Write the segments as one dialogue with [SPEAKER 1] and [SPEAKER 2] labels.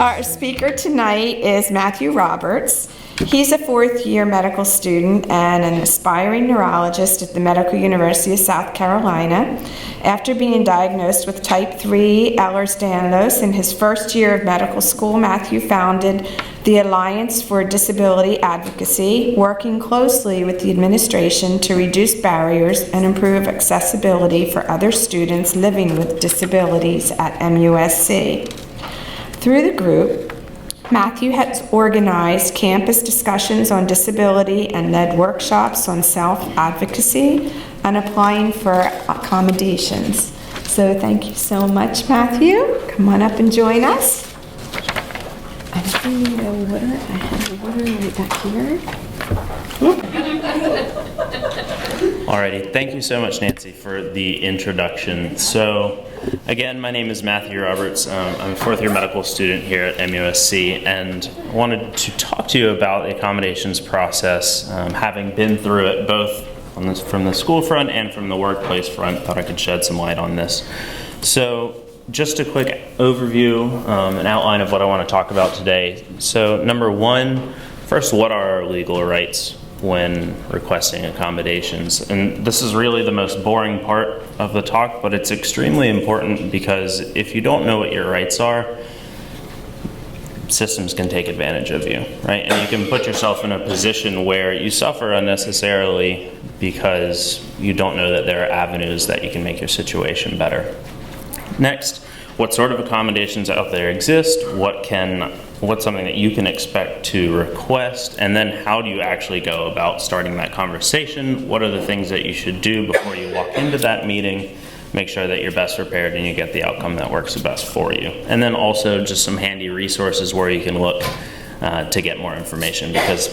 [SPEAKER 1] Our speaker tonight is Matthew Roberts. He's a fourth-year medical student and an aspiring neurologist at the Medical University of South Carolina. After being diagnosed with type 3 Ehlers-Danlos in his first year of medical school, Matthew founded the Alliance for Disability Advocacy, working closely with the administration to reduce barriers and improve accessibility for other students living with disabilities at MUSC. Through the group, Matthew has organized campus discussions on disability and led workshops on self-advocacy and applying for accommodations. So thank you so much, Matthew. Come on up and join us. And if you need a water, I have a water right back here.
[SPEAKER 2] Alrighty, thank you so much, Nancy, for the introduction. So, again, my name is Matthew Roberts. I'm a fourth-year medical student here at MUSC, and wanted to talk to you about the accommodations process, having been through it both from the school front and from the workplace front. Thought I could shed some light on this. So, just a quick overview, an outline of what I want to talk about today. So, number one, first, what are our legal rights when requesting accommodations? And this is really the most boring part of the talk, but it's extremely important because if you don't know what your rights are, systems can take advantage of you, right? And you can put yourself in a position where you suffer unnecessarily because you don't know that there are avenues that you can make your situation better. Next, what sort of accommodations out there exist? What's something that you can expect to request? And then how do you actually go about starting that conversation? What are the things that you should do before you walk into that meeting? Make sure that you're best prepared and you get the outcome that works the best for you. And then also just some handy resources where you can look to get more information, because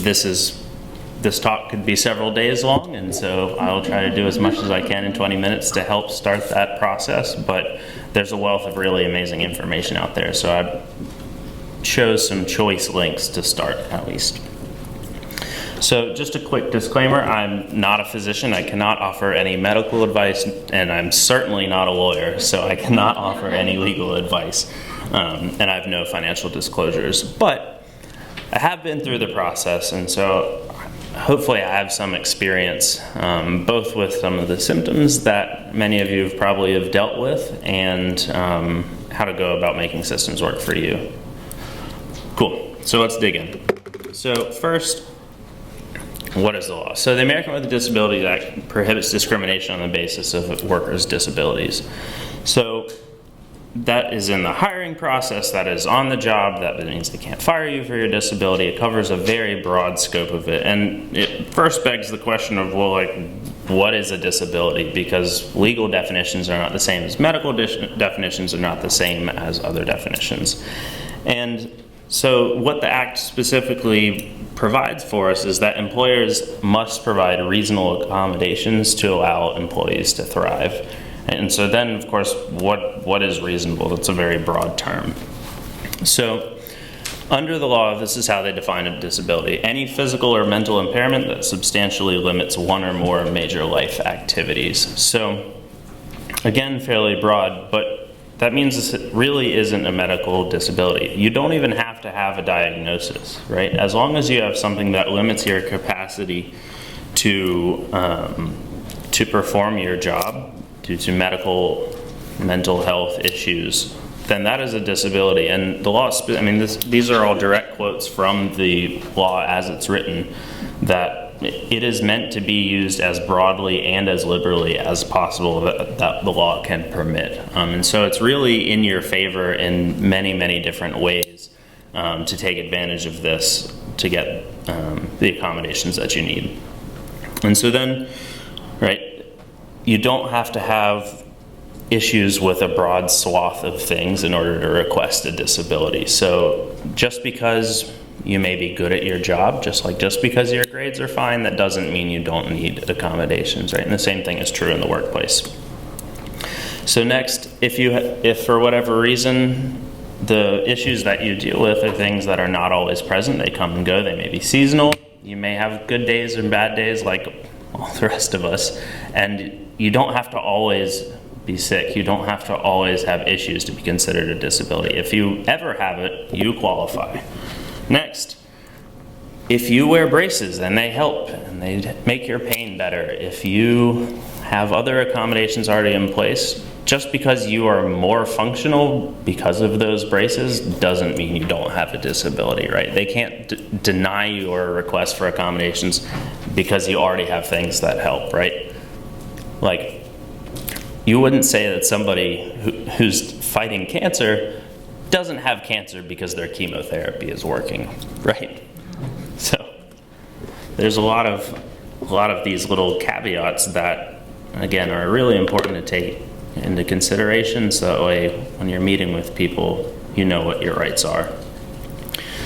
[SPEAKER 2] this talk could be several days long, and so I'll try to do as much as I can in 20 minutes to help start that process, but there's a wealth of really amazing information out there, so I chose some choice links to start, at least. So just a quick disclaimer, I'm not a physician, I cannot offer any medical advice, and I'm certainly not a lawyer, so I cannot offer any legal advice, and I have no financial disclosures, but I have been through the process, and so hopefully I have some experience, both with some of the symptoms that many of you probably have dealt with, and how to go about making systems work for you. Cool, so let's dig in. So first, what is the law? So the American with a Disabilities Act prohibits discrimination on the basis of workers' disabilities. So that is in the hiring process, that is on the job, that means they can't fire you for your disability. It covers a very broad scope of it. And it first begs the question of, well, like, what is a disability? Because legal definitions are not the same as medical definitions are not the same as other definitions. And so what the Act specifically provides for us is that employers must provide reasonable accommodations to allow employees to thrive. And so then, of course, what is reasonable? That's a very broad term. So under the law, this is how they define a disability: any physical or mental impairment that substantially limits one or more major life activities. So again, fairly broad, but that means this really isn't a medical disability. You don't even have to have a diagnosis, right? As long as you have something that limits your capacity to perform your job due to mental health issues, then that is a disability. And the law, these are all direct quotes from the law as it's written, that it is meant to be used as broadly and as liberally as possible that the law can permit. And so it's really in your favor in many, many different ways to take advantage of this to get the accommodations that you need. And so then, right, you don't have to have issues with a broad swath of things in order to request a disability. So just because you may be good at your job, just because your grades are fine, that doesn't mean you don't need accommodations, right? And the same thing is true in the workplace. So next, if for whatever reason the issues that you deal with are things that are not always present, they come and go, they may be seasonal, you may have good days and bad days like all the rest of us, and you don't have to always be sick. You don't have to always have issues to be considered a disability. If you ever have it, you qualify. Next, if you wear braces and they help and they make your pain better, if you have other accommodations already in place, just because you are more functional because of those braces doesn't mean you don't have a disability, right? They can't deny your request for accommodations because you already have things that help, right? Like, you wouldn't say that somebody who's fighting cancer doesn't have cancer because their chemotherapy is working, right? So there's a lot of these little caveats that, again, are really important to take into consideration, so that way when you're meeting with people, you know what your rights are.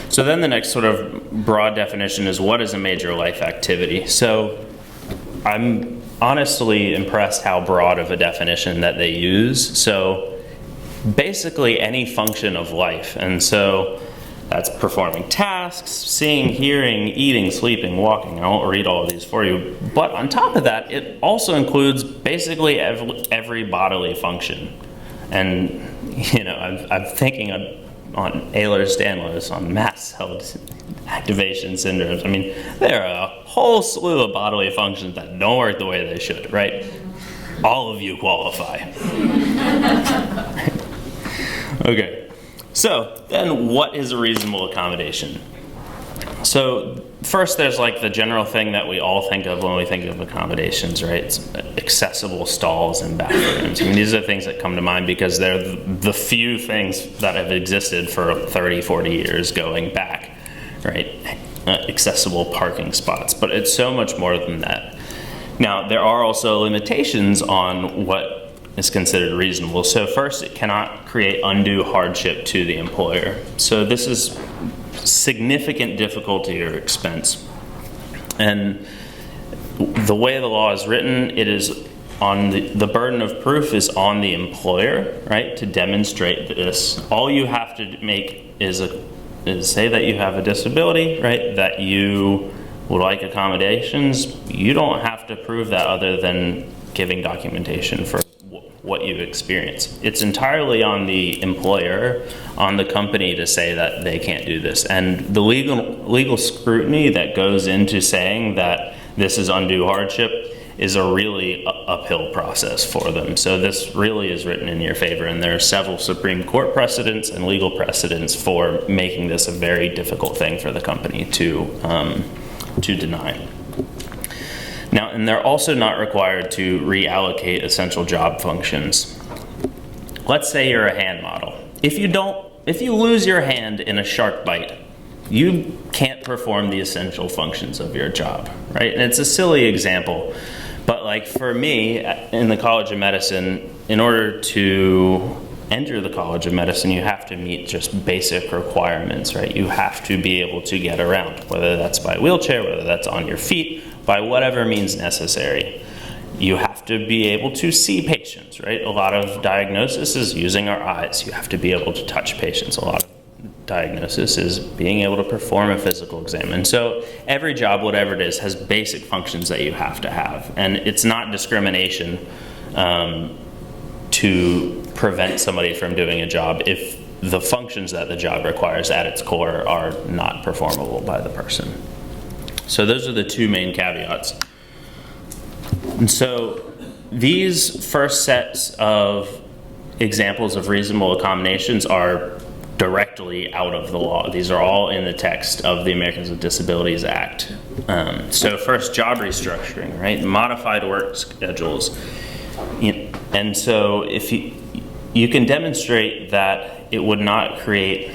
[SPEAKER 2] So then the next sort of broad definition is, what is a major life activity? So I'm honestly impressed how broad of a definition that they use. So basically any function of life, and so that's performing tasks, seeing, hearing, eating, sleeping, walking. I won't read all of these for you, but on top of that, it also includes basically every bodily function. And I'm thinking on Ehlers-Danlos, on mast cell activation syndromes. I mean, there are a whole slew of bodily functions that don't work the way they should, right? All of you qualify. Okay. So then what is a reasonable accommodation? So first there's like the general thing that we all think of when we think of accommodations, right? It's accessible stalls and bathrooms. I mean, these are things that come to mind because they're the few things that have existed for 30, 40 years going back, right? Accessible parking spots, but it's so much more than that. Now, there are also limitations on what is considered reasonable. So first, it cannot create undue hardship to the employer. So this is significant difficulty or expense. And the way the law is written, it is on the burden of proof is on the employer, right, to demonstrate this. All you have to make is say that you have a disability, right, that you would like accommodations. You don't have to prove that other than giving documentation for what you experience. It's entirely on the employer, on the company to say that they can't do this. And the legal scrutiny that goes into saying that this is undue hardship is a really uphill process for them. So this really is written in your favor, and there are several Supreme Court precedents and legal precedents for making this a very difficult thing for the company to deny. Now, and they're also not required to reallocate essential job functions. Let's say you're a hand model. If you lose your hand in a shark bite, you can't perform the essential functions of your job, right? And it's a silly example, but like for me in the College of Medicine, in order to enter the College of Medicine, you have to meet just basic requirements, right? You have to be able to get around, whether that's by wheelchair, whether that's on your feet, by whatever means necessary. You have to be able to see patients, right? A lot of diagnosis is using our eyes. You have to be able to touch patients. A lot of diagnosis is being able to perform a physical exam. And so every job, whatever it is, has basic functions that you have to have. And it's not discrimination to prevent somebody from doing a job if the functions that the job requires at its core are not performable by the person. So those are the two main caveats. And so these first sets of examples of reasonable accommodations are directly out of the law. These are all in the text of the Americans with Disabilities Act. So first, job restructuring, right? Modified work schedules. And so if you can demonstrate that it would not create,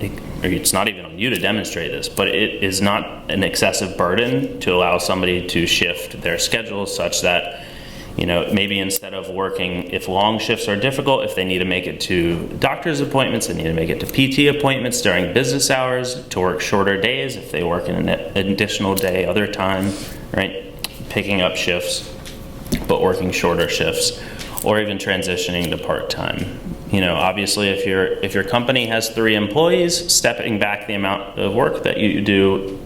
[SPEAKER 2] or it's not even on you to demonstrate this, but it is not an excessive burden to allow somebody to shift their schedule such that, maybe instead of working, if long shifts are difficult, if they need to make it to doctor's appointments, they need to make it to PT appointments during business hours, to work shorter days if they work in an additional day other time, right? Picking up shifts, but working shorter shifts, or even transitioning to part-time. Obviously if your company has 3 employees, stepping back the amount of work that you do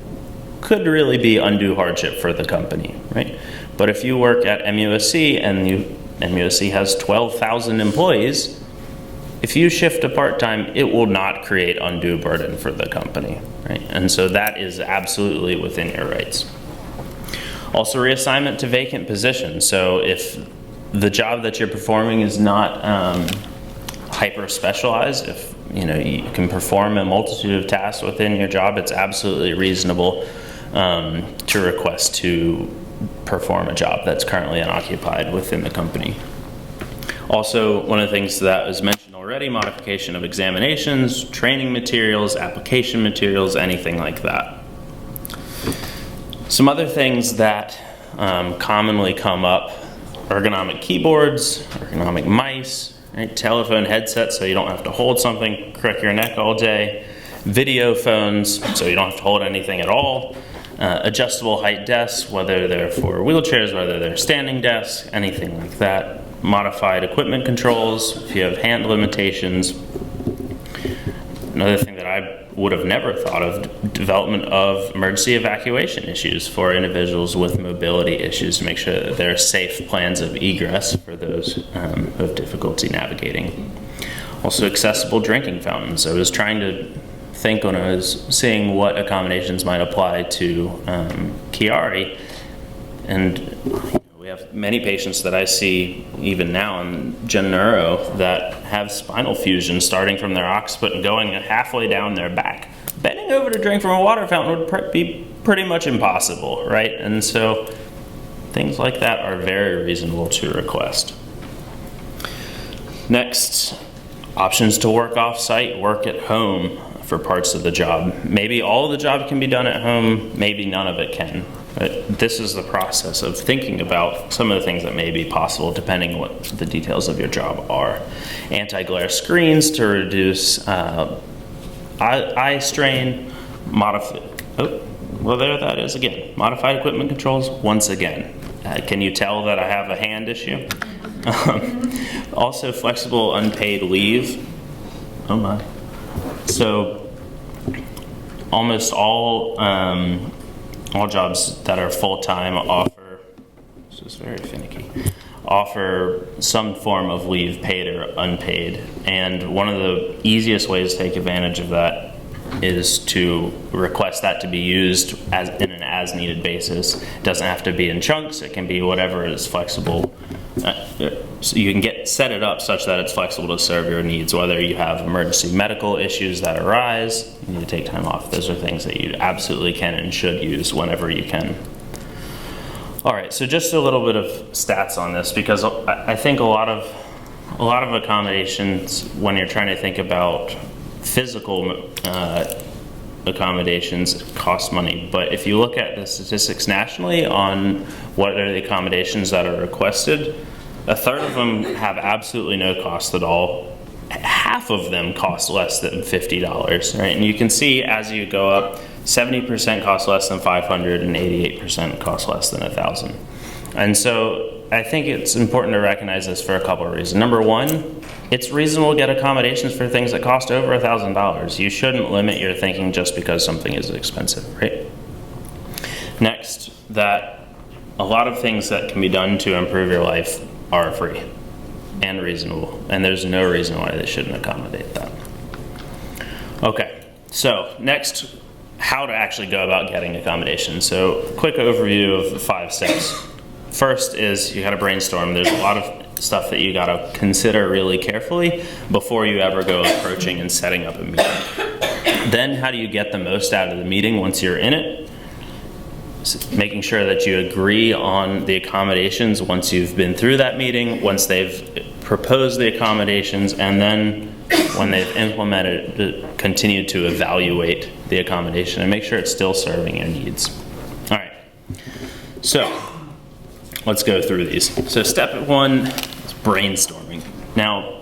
[SPEAKER 2] could really be undue hardship for the company, right? But if you work at MUSC and you MUSC has 12,000 employees. If you shift to part-time, it will not create undue burden for the company, right? And so that is absolutely within your rights. Also, reassignment to vacant positions. So if the job that you're performing is not hyper specialized, if you can perform a multitude of tasks within your job, it's absolutely reasonable to request to perform a job that's currently unoccupied within the company. Also, one of the things that was mentioned already, modification of examinations, training materials, application materials, anything like that. Some other things that commonly come up: ergonomic keyboards, ergonomic mice, right? Telephone headsets so you don't have to hold something, crook your neck all day, video phones so you don't have to hold anything at all, adjustable height desks, whether they're for wheelchairs, whether they're standing desks, anything like that. Modified equipment controls, if you have hand limitations. Another thing that I would have never thought of, development of emergency evacuation issues for individuals with mobility issues to make sure that there are safe plans of egress for those who have difficulty navigating. Also, accessible drinking fountains. I was trying to think when I was seeing what accommodations might apply to Chiari, and we have many patients that I see even now in Gen Neuro that have spinal fusion starting from their occiput and going halfway down their back. Bending over to drink from a water fountain would be pretty much impossible, right? And so things like that are very reasonable to request. Next, options to work off-site, work at home for parts of the job. Maybe all of the job can be done at home, maybe none of it can. But this is the process of thinking about some of the things that may be possible depending on what the details of your job are. Anti-glare screens to reduce eye strain, there that is again. Modified equipment controls, once again. Can you tell that I have a hand issue? Also, flexible unpaid leave. Oh my. So, almost all jobs that are full-time offer, this is very finicky, offer some form of leave, paid or unpaid. And one of the easiest ways to take advantage of that is to request that to be used in an as-needed basis. It doesn't have to be in chunks, it can be whatever is flexible. So you can set it up such that it's flexible to serve your needs, whether you have emergency medical issues that arise, you need to take time off. Those are things that you absolutely can and should use whenever you can. All right, so just a little bit of stats on this, because I think a lot of accommodations, when you're trying to think about physical accommodations, cost money. But if you look at the statistics nationally on what are the accommodations that are requested, a third of them have absolutely no cost at all. Half of them cost less than $50, right? And you can see as you go up, 70% cost less than $500 and 88% cost less than $1,000. And so I think it's important to recognize this for a couple of reasons. Number one, it's reasonable to get accommodations for things that cost over $1,000. You shouldn't limit your thinking just because something is expensive, right? Next, that a lot of things that can be done to improve your life are free and reasonable, and there's no reason why they shouldn't accommodate that. Okay, so next, how to actually go about getting accommodations. So quick overview of the 5 steps. First is you gotta brainstorm. There's a lot of stuff that you gotta consider really carefully before you ever go approaching and setting up a meeting. Then how do you get the most out of the meeting once you're in it? Making sure that you agree on the accommodations once you've been through that meeting, once they've proposed the accommodations, and then when they've implemented, continue to evaluate the accommodation and make sure it's still serving your needs. All right, so let's go through these. So step 1 is brainstorming. Now,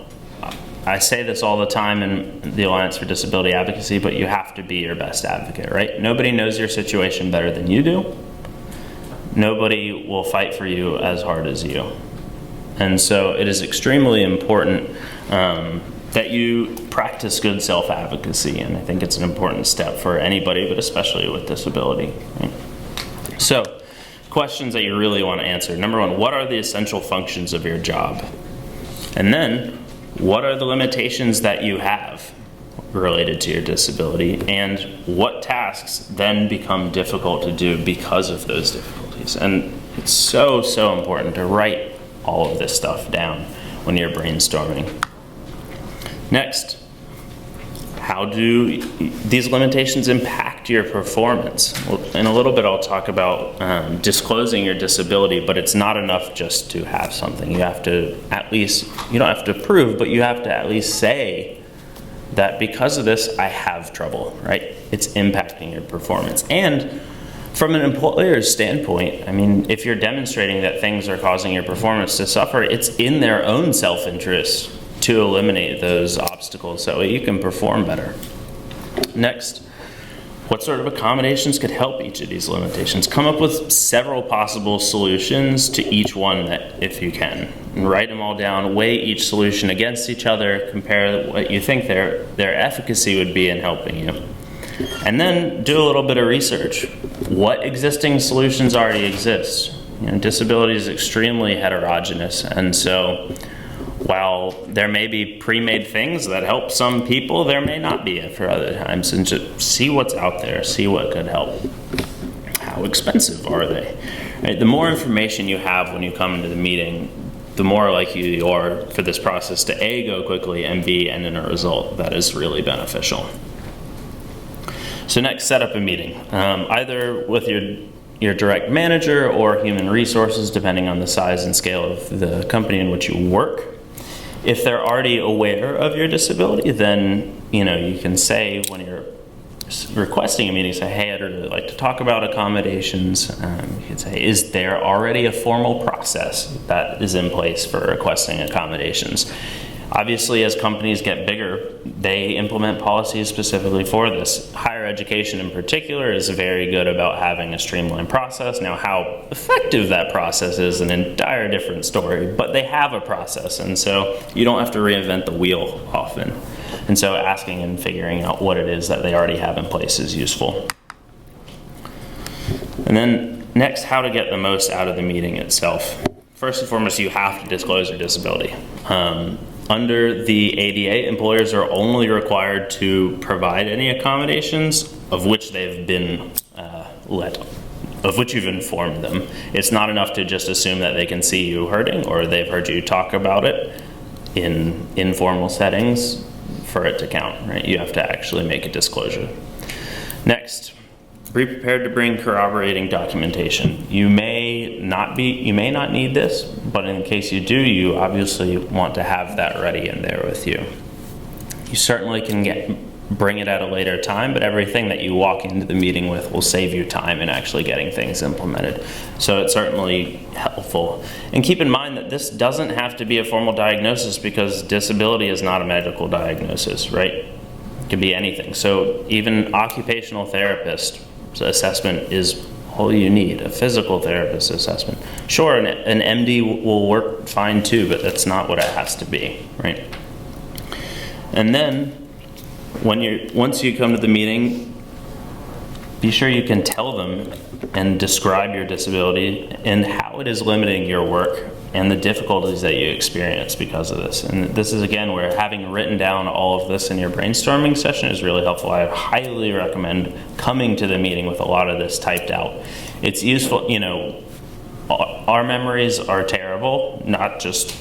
[SPEAKER 2] I say this all the time in the Alliance for Disability Advocacy, but you have to be your best advocate, right? Nobody knows your situation better than you do. Nobody will fight for you as hard as you. And so it is extremely important that you practice good self-advocacy, and I think it's an important step for anybody, but especially with disability, right? So questions that you really want to answer. Number one, what are the essential functions of your job? And then, what are the limitations that you have related to your disability? And what tasks then become difficult to do because of those difficulties? And it's so, so important to write all of this stuff down when you're brainstorming. Next, how do these limitations impact your performance? Well, in a little bit I'll talk about disclosing your disability, but it's not enough just to have something. You have to at least, you don't have to prove, but you have to at least say that because of this, I have trouble, right? It's impacting your performance. And from an employer's standpoint, I mean, if you're demonstrating that things are causing your performance to suffer, it's in their own self-interest to eliminate those obstacles so you can perform better. Next, what sort of accommodations could help each of these limitations? Come up with several possible solutions to each one that, if you can. And write them all down, weigh each solution against each other, compare what you think their efficacy would be in helping you. And then do a little bit of research. What existing solutions already exist? You know, disability is extremely heterogeneous, and so while there may be pre-made things that help some people, there may not be for other times. And just see what's out there, see what could help. How expensive are they? Right? The more information you have when you come into the meeting, the more likely you are for this process to A, go quickly, and B, end in a result that is really beneficial. So next, set up a meeting, either with your direct manager or human resources, depending on the size and scale of the company in which you work. If they're already aware of your disability, then you can say when you're requesting a meeting, say, hey, I'd really like to talk about accommodations. You can say, is there already a formal process that is in place for requesting accommodations? Obviously, as companies get bigger, they implement policies specifically for this. Higher education in particular is very good about having a streamlined process. Now, how effective that process is an entire different story, but they have a process, and so you don't have to reinvent the wheel often. And so asking and figuring out what it is that they already have in place is useful. And then next, how to get the most out of the meeting itself. First and foremost, you have to disclose your disability. Under the ADA, employers are only required to provide any accommodations of which they've been of which you've informed them. It's not enough to just assume that they can see you hurting or they've heard you talk about it in informal settings for it to count, right? You have to actually make a disclosure. Next, be prepared to bring corroborating documentation. You may not need this, but in case you do, you obviously want to have that ready in there with you. You certainly can bring it at a later time, but everything that you walk into the meeting with will save you time in actually getting things implemented. So it's certainly helpful. And keep in mind that this doesn't have to be a formal diagnosis because disability is not a medical diagnosis, right? It can be anything. So even occupational therapist assessment is all you need, a physical therapist assessment. Sure, an MD will work fine too, but that's not what it has to be, right? And then, once you come to the meeting, be sure you can tell them and describe your disability and how it is limiting your work and the difficulties that you experience because of this. And this is, again, where having written down all of this in your brainstorming session is really helpful. I highly recommend coming to the meeting with a lot of this typed out. It's useful, our memories are terrible, not just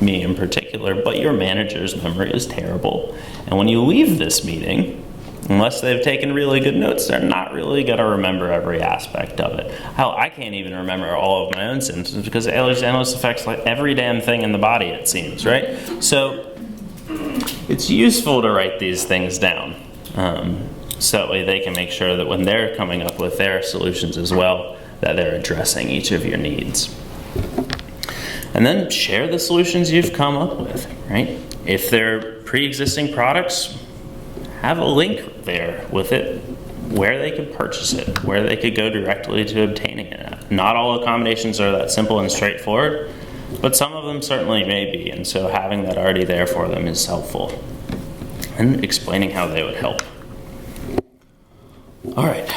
[SPEAKER 2] me in particular, but your manager's memory is terrible. And when you leave this meeting, unless they've taken really good notes, they're not really going to remember every aspect of it. Hell, I can't even remember all of my own symptoms because Ehlers-Danlos affects like every damn thing in the body, it seems, right? So it's useful to write these things down. So that way they can make sure that when they're coming up with their solutions as well, that they're addressing each of your needs. And then share the solutions you've come up with, right? If they're pre-existing products, have a link there with it where they could purchase it, where they could go directly to obtaining it. Not all accommodations are that simple and straightforward, but some of them certainly may be, and so having that already there for them is helpful. And explaining how they would help. All right,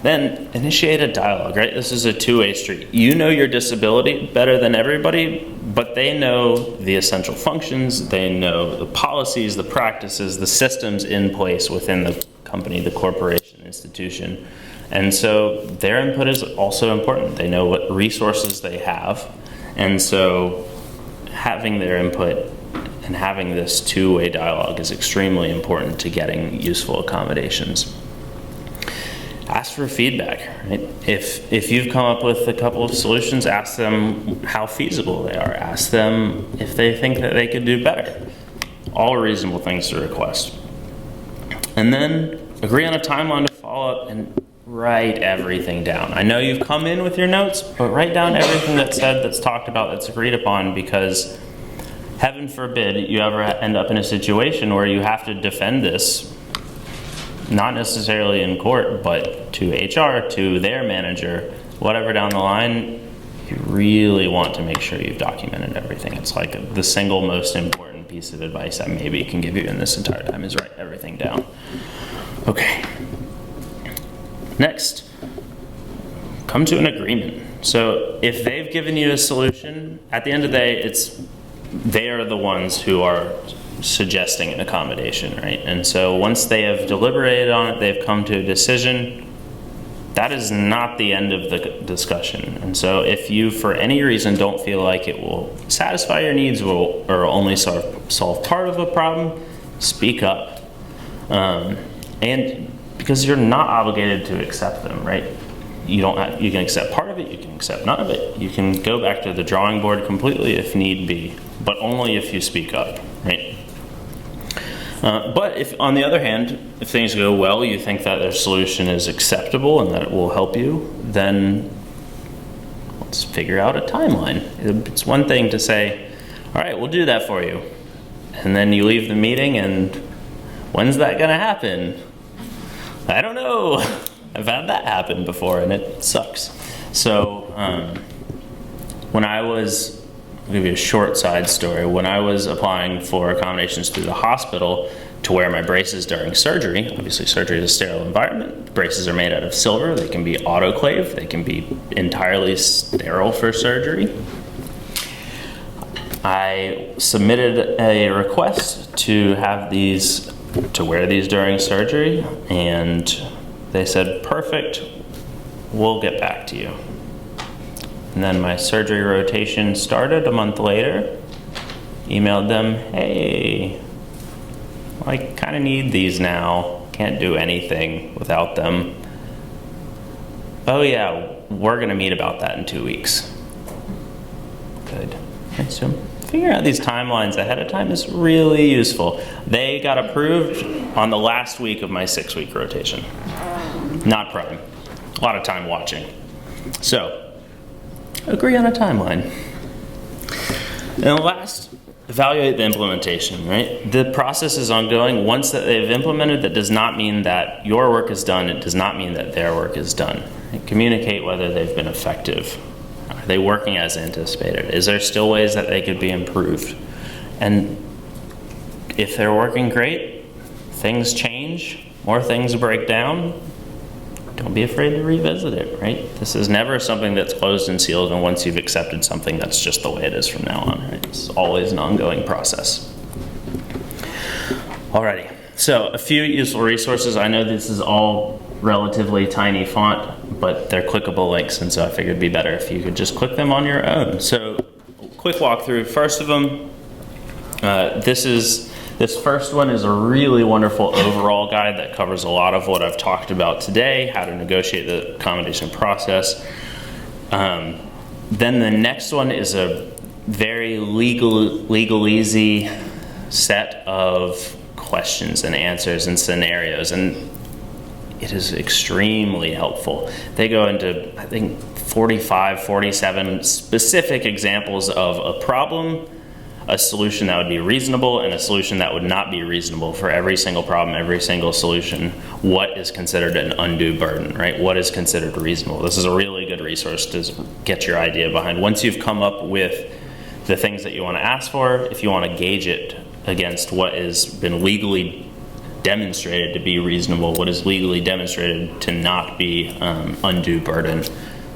[SPEAKER 2] Then initiate a dialogue, right? This is a two-way street. You know your disability better than everybody, but they know the essential functions, they know the policies, the practices, the systems in place within the company, the corporation, institution. And so their input is also important. They know what resources they have. And so having their input and having this two-way dialogue is extremely important to getting useful accommodations. Ask for feedback, right? If you've come up with a couple of solutions, ask them how feasible they are. Ask them if they think that they could do better. All reasonable things to request. And then agree on a timeline to follow up and write everything down. I know you've come in with your notes, but write down everything that's said, that's talked about, that's agreed upon, because heaven forbid you ever end up in a situation where you have to defend this, not necessarily in court, but to HR, to their manager, whatever down the line. You really want to make sure you've documented everything. It's like the single most important piece of advice I maybe can give you in this entire time is write everything down. Okay. Next, come to an agreement. So if they've given you a solution, at the end of the day, they are the ones who are suggesting an accommodation, right? And so once they have deliberated on it, they've come to a decision, that is not the end of the discussion. And so if you, for any reason, don't feel like it will satisfy your needs or only solve part of a problem, speak up. And because you're not obligated to accept them, right? You can accept part of it, you can accept none of it. You can go back to the drawing board completely if need be, but only if you speak up, right? But if, on the other hand, if things go well, you think that their solution is acceptable and that it will help you, then let's figure out a timeline. It's one thing to say, all right, we'll do that for you. And then you leave the meeting and when's that gonna happen? I don't know. I've had that happen before and it sucks. So when I was, I'll give you a short side story. When I was applying for accommodations through the hospital to wear my braces during surgery, obviously surgery is a sterile environment. The braces are made out of silver. They can be autoclaved. They can be entirely sterile for surgery. I submitted a request to have these, to wear these during surgery, and they said, perfect, we'll get back to you. And then my surgery rotation started a month later. Emailed them, hey, I kind of need these now. Can't do anything without them. Oh yeah, we're gonna meet about that in 2 weeks. Good. Okay, so figuring out these timelines ahead of time is really useful. They got approved on the last week of my 6-week rotation. Not prime. A lot of time watching. So, agree on a timeline. And last, evaluate the implementation, right? The process is ongoing. Once that they've implemented, that does not mean that your work is done. It does not mean that their work is done. And communicate whether they've been effective. Are they working as anticipated? Is there still ways that they could be improved? And if they're working great, things change, more things break down, don't be afraid to revisit it, right? This is never something that's closed and sealed, and once you've accepted something, that's just the way it is from now on, right? It's always an ongoing process. Alrighty, so a few useful resources. I know this is all relatively tiny font, but they're clickable links, and so I figured it'd be better if you could just click them on your own. So, quick walkthrough. First of them, this first one is a really wonderful overall guide that covers a lot of what I've talked about today, how to negotiate the accommodation process. Then the next one is a very legal-easy set of questions and answers and scenarios, and it is extremely helpful. They go into, I think, 45, 47 specific examples of a problem, a solution that would be reasonable, and a solution that would not be reasonable for every single problem, every single solution. What is considered an undue burden, right? What is considered reasonable? This is a really good resource to get your idea behind. Once you've come up with the things that you want to ask for, if you want to gauge it against what has been legally demonstrated to be reasonable, what is legally demonstrated to not be undue burden,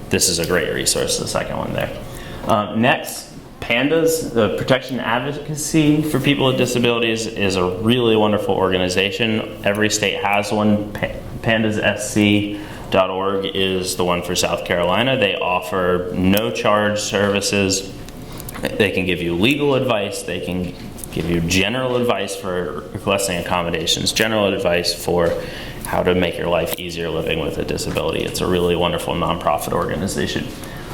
[SPEAKER 2] this is a great resource, the second one there. Next, PANDAS, the Protection Advocacy for People with Disabilities, is a really wonderful organization. Every state has one. PANDASSC.org is the one for South Carolina. They offer no charge services. They can give you legal advice. They can give you general advice for requesting accommodations, general advice for how to make your life easier living with a disability. It's a really wonderful nonprofit organization.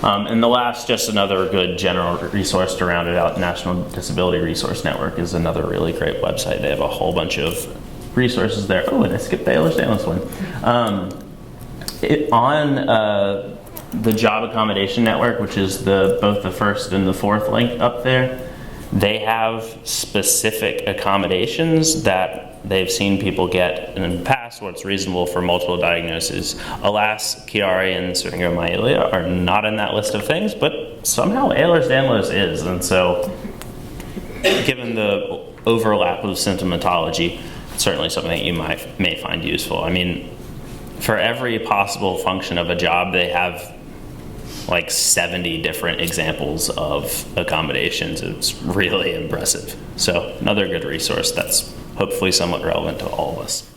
[SPEAKER 2] And the last, just another good general resource to round it out, National Disability Resource Network is another really great website. They have a whole bunch of resources there. Oh, and I skipped the Ehlers-Danlos one. On the Job Accommodation Network, which is both the first and the fourth link up there, they have specific accommodations that they've seen people get in the past, what's reasonable for multiple diagnoses. Alas, Chiari and syringomyelia are not in that list of things, but somehow Ehlers-Danlos is, and so given the overlap of symptomatology, it's certainly something that you may find useful. I mean, for every possible function of a job, they have like 70 different examples of accommodations. It's really impressive. So another good resource that's hopefully somewhat relevant to all of us.